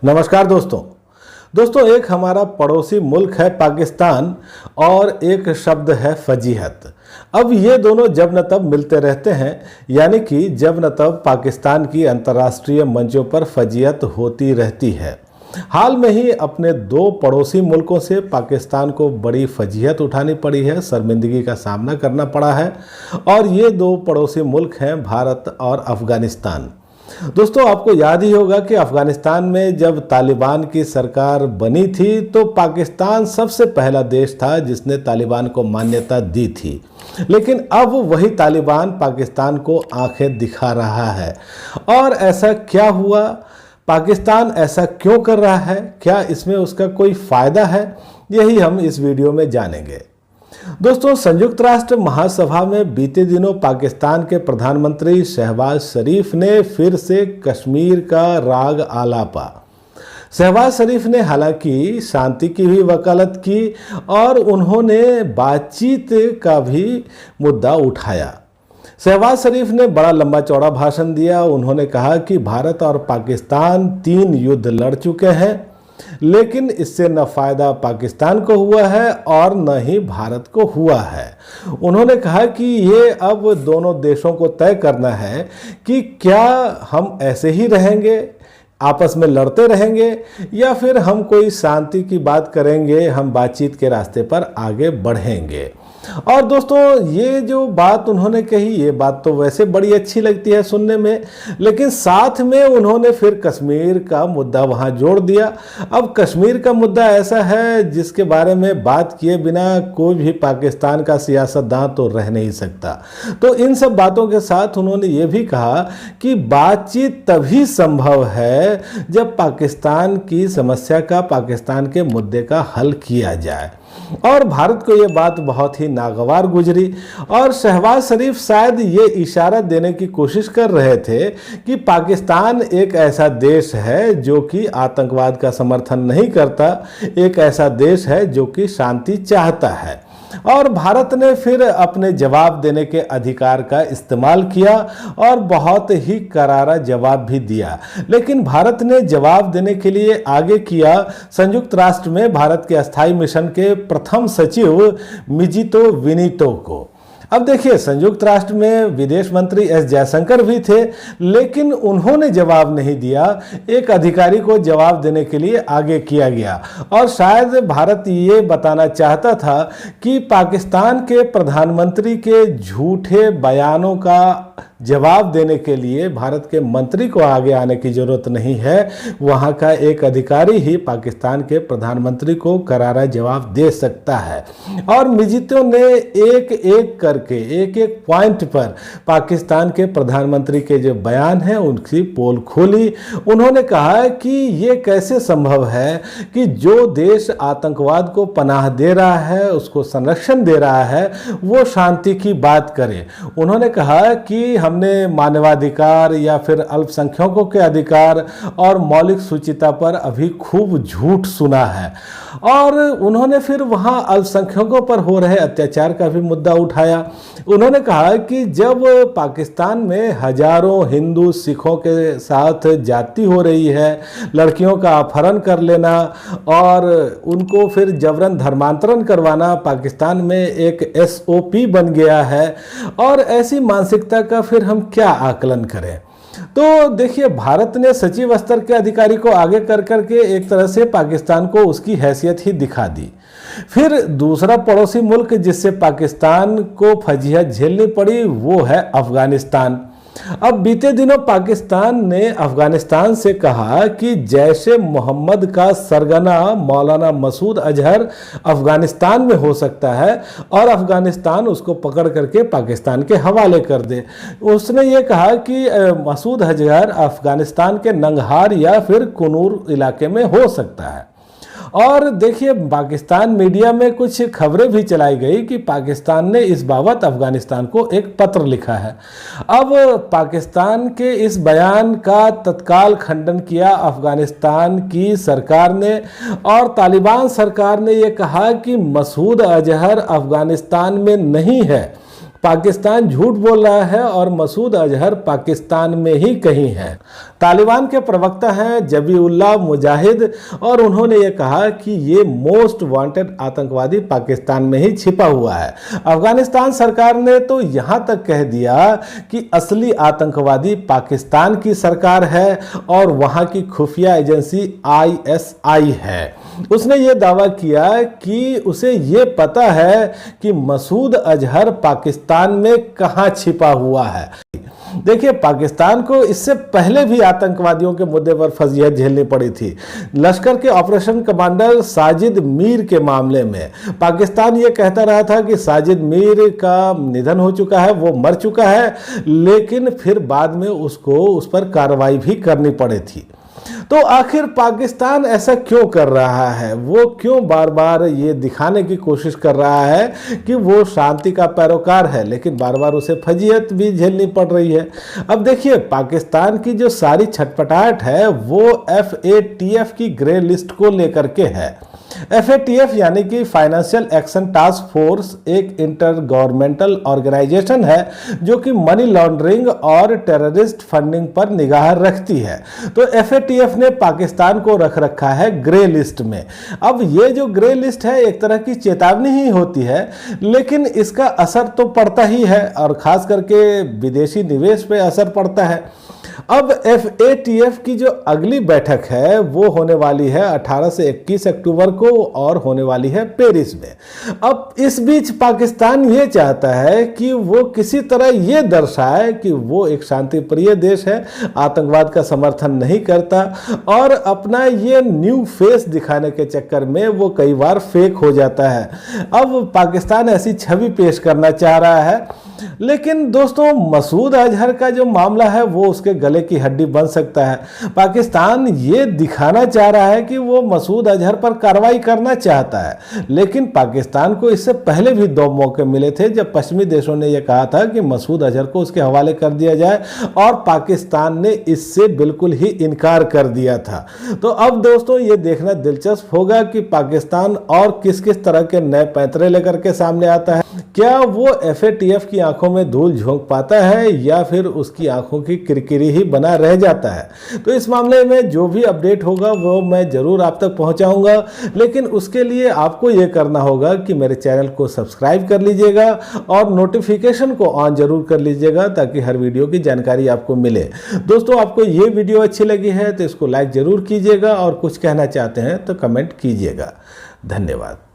नमस्कार दोस्तों एक हमारा पड़ोसी मुल्क है पाकिस्तान और एक शब्द है फजीहत। अब ये दोनों जब न तब मिलते रहते हैं, यानी कि जब न तब पाकिस्तान की अंतर्राष्ट्रीय मंचों पर फजीहत होती रहती है। हाल में ही अपने दो पड़ोसी मुल्कों से पाकिस्तान को बड़ी फजीहत उठानी पड़ी है, शर्मिंदगी का सामना करना पड़ा है और ये दो पड़ोसी मुल्क हैं भारत और अफ़गानिस्तान। दोस्तों आपको याद ही होगा कि अफ़गानिस्तान में जब तालिबान की सरकार बनी थी तो पाकिस्तान सबसे पहला देश था जिसने तालिबान को मान्यता दी थी, लेकिन अब वही तालिबान पाकिस्तान को आंखें दिखा रहा है। और ऐसा क्या हुआ, पाकिस्तान ऐसा क्यों कर रहा है, क्या इसमें उसका कोई फ़ायदा है, यही हम इस वीडियो में जानेंगे। दोस्तों संयुक्त राष्ट्र महासभा में बीते दिनों पाकिस्तान के प्रधानमंत्री शहबाज शरीफ ने फिर से कश्मीर का राग आलापा। शहबाज शरीफ ने हालांकि शांति की भी वकालत की और उन्होंने बातचीत का भी मुद्दा उठाया। शहबाज शरीफ ने बड़ा लंबा चौड़ा भाषण दिया। उन्होंने कहा कि भारत और पाकिस्तान 3 युद्ध लड़ चुके हैं, लेकिन इससे न फ़ायदा पाकिस्तान को हुआ है और न ही भारत को हुआ है। उन्होंने कहा कि ये अब दोनों देशों को तय करना है कि क्या हम ऐसे ही रहेंगे, आपस में लड़ते रहेंगे, या फिर हम कोई शांति की बात करेंगे, हम बातचीत के रास्ते पर आगे बढ़ेंगे। और दोस्तों ये जो बात उन्होंने कही, ये बात तो वैसे बड़ी अच्छी लगती है सुनने में, लेकिन साथ में उन्होंने फिर कश्मीर का मुद्दा वहाँ जोड़ दिया। अब कश्मीर का मुद्दा ऐसा है जिसके बारे में बात किए बिना कोई भी पाकिस्तान का सियासतदान तो रह नहीं सकता। तो इन सब बातों के साथ उन्होंने ये भी कहा कि बातचीत तभी संभव है जब पाकिस्तान की समस्या का, पाकिस्तान के मुद्दे का हल किया जाए। और भारत को ये बात बहुत ही नागवार गुजरी और शहबाज शरीफ शायद ये इशारा देने की कोशिश कर रहे थे कि पाकिस्तान एक ऐसा देश है जो कि आतंकवाद का समर्थन नहीं करता, एक ऐसा देश है जो कि शांति चाहता है। और भारत ने फिर अपने जवाब देने के अधिकार का इस्तेमाल किया और बहुत ही करारा जवाब भी दिया। लेकिन भारत ने जवाब देने के लिए आगे किया संयुक्त राष्ट्र में भारत के अस्थायी मिशन के प्रथम सचिव मिजितो विनीतो को। अब देखिए संयुक्त राष्ट्र में विदेश मंत्री एस जयशंकर भी थे, लेकिन उन्होंने जवाब नहीं दिया। एक अधिकारी को जवाब देने के लिए आगे किया गया और शायद भारत ये बताना चाहता था कि पाकिस्तान के प्रधानमंत्री के झूठे बयानों का जवाब देने के लिए भारत के मंत्री को आगे आने की जरूरत नहीं है, वहाँ का एक अधिकारी ही पाकिस्तान के प्रधानमंत्री को करारा जवाब दे सकता है। और मिजितो ने एक एक करके, एक एक पॉइंट पर पाकिस्तान के प्रधानमंत्री के जो बयान हैं उनकी पोल खोली। उन्होंने कहा कि ये कैसे संभव है कि जो देश आतंकवाद को पनाह दे रहा है, उसको संरक्षण दे रहा है, वो शांति की बात करे। उन्होंने कहा कि हमने मानवाधिकार या फिर अल्पसंख्यकों के अधिकार और मौलिक शुचिता पर अभी खूब झूठ सुना है। और उन्होंने फिर वहाँ अल्पसंख्यकों पर हो रहे अत्याचार का भी मुद्दा उठाया। उन्होंने कहा कि जब पाकिस्तान में हजारों हिंदू सिखों के साथ जाति हो रही है, लड़कियों का अपहरण कर लेना और उनको फिर जबरन धर्मांतरण करवाना पाकिस्तान में एक SOP बन गया है, और ऐसी मानसिकता का फिर हम क्या आकलन करें। तो देखिए भारत ने सचिव स्तर के अधिकारी को आगे कर करके एक तरह से पाकिस्तान को उसकी हैसियत ही दिखा दी। फिर दूसरा पड़ोसी मुल्क जिससे पाकिस्तान को फजीहत झेलनी पड़ी वो है अफगानिस्तान। अब बीते दिनों पाकिस्तान ने अफगानिस्तान से कहा कि जैशे मोहम्मद का सरगना मौलाना मसूद अजहर अफगानिस्तान में हो सकता है और अफगानिस्तान उसको पकड़ करके पाकिस्तान के हवाले कर दे। उसने ये कहा कि मसूद अजहर अफगानिस्तान के नंगहार या फिर कुनूर इलाके में हो सकता है। और देखिए पाकिस्तान मीडिया में कुछ खबरें भी चलाई गई कि पाकिस्तान ने इस बाबत अफगानिस्तान को एक पत्र लिखा है। अब पाकिस्तान के इस बयान का तत्काल खंडन किया अफगानिस्तान की सरकार ने, और तालिबान सरकार ने यह कहा कि मसूद अजहर अफगानिस्तान में नहीं है, पाकिस्तान झूठ बोल रहा है और मसूद अजहर पाकिस्तान में ही कहीं है। तालिबान के प्रवक्ता हैं जबीउल्लाह मुजाहिद, और उन्होंने ये कहा कि ये मोस्ट वांटेड आतंकवादी पाकिस्तान में ही छिपा हुआ है। अफगानिस्तान सरकार ने तो यहां तक कह दिया कि असली आतंकवादी पाकिस्तान की सरकार है और वहां की खुफिया एजेंसी ISI है। उसने ये दावा किया कि उसे ये पता है कि मसूद अजहर पाकिस्तान में कहां छिपा हुआ है। देखिए, पाकिस्तान को इससे पहले भी आतंकवादियों के मुद्दे पर फजीहत झेलनी पड़ी थी। लश्कर के ऑपरेशन कमांडर साजिद मीर के मामले में पाकिस्तान ये कहता रहा था कि साजिद मीर का निधन हो चुका है, वो मर चुका है, लेकिन फिर बाद में उसको उस पर कार्रवाई भी करनी पड़ी थी। तो आखिर पाकिस्तान ऐसा क्यों कर रहा है? वो क्यों बार बार ये दिखाने की कोशिश कर रहा है कि वो शांति का पैरोकार है, लेकिन बार बार उसे फजीहत भी झेलनी पड़ रही है? अब देखिए, पाकिस्तान की जो सारी छटपटाहट है वो FATF की ग्रे लिस्ट को लेकर के है। FATF यानी कि फाइनेंशियल एक्शन टास्क फोर्स एक इंटर गवर्नमेंटल ऑर्गेनाइजेशन है जो कि मनी लॉन्ड्रिंग और टेररिस्ट फंडिंग पर निगाह रखती है। तो FATF ने पाकिस्तान को रख रखा है ग्रे लिस्ट में। अब ये जो ग्रे लिस्ट है एक तरह की चेतावनी ही होती है, लेकिन इसका असर तो पड़ता ही है और खास करके विदेशी निवेश पे असर पड़ता है। अब FATF की जो अगली बैठक है वो होने वाली है 18 से 21 अक्टूबर को और होने वाली है पेरिस में। अब इस बीच पाकिस्तान ये चाहता है कि वो किसी तरह ये दर्शाए कि वो एक शांति प्रिय देश है, आतंकवाद का समर्थन नहीं करता, और अपना ये न्यू फेस दिखाने के चक्कर में वो कई बार फेक हो जाता है। अब पाकिस्तान ऐसी छवि पेश करना चाह रहा है, लेकिन दोस्तों मसूद अजहर का जो मामला है वो उसके गले की हड्डी बन सकता है। पाकिस्तान ये दिखाना चाह रहा है कि वो मसूद अजहर पर कार्रवाई करना चाहता है, लेकिन पाकिस्तान को इससे पहले भी 2 मौके मिले थे जब पश्चिमी देशों ने यह कहा था कि मसूद अजहर को उसके हवाले कर दिया जाए, और पाकिस्तान ने इससे बिल्कुल ही इनकार कर दिया था। तो अब दोस्तों ये देखना दिलचस्प होगा कि पाकिस्तान और किस किस तरह के नए पैंतरे लेकर के सामने आता है। क्या वो FATF की आंखों में धूल झोंक पाता है या फिर उसकी आंखों की किरकिरी ही बना रह जाता है? तो इस मामले में जो भी अपडेट होगा वो मैं जरूर आप तक पहुंचाऊंगा, लेकिन उसके लिए आपको ये करना होगा कि मेरे चैनल को सब्सक्राइब कर लीजिएगा और नोटिफिकेशन को ऑन जरूर कर लीजिएगा ताकि हर वीडियो की जानकारी आपको मिले। दोस्तों, आपको ये वीडियो अच्छी लगी है तो इसको लाइक जरूर कीजिएगा और कुछ कहना चाहते हैं तो कमेंट कीजिएगा। धन्यवाद।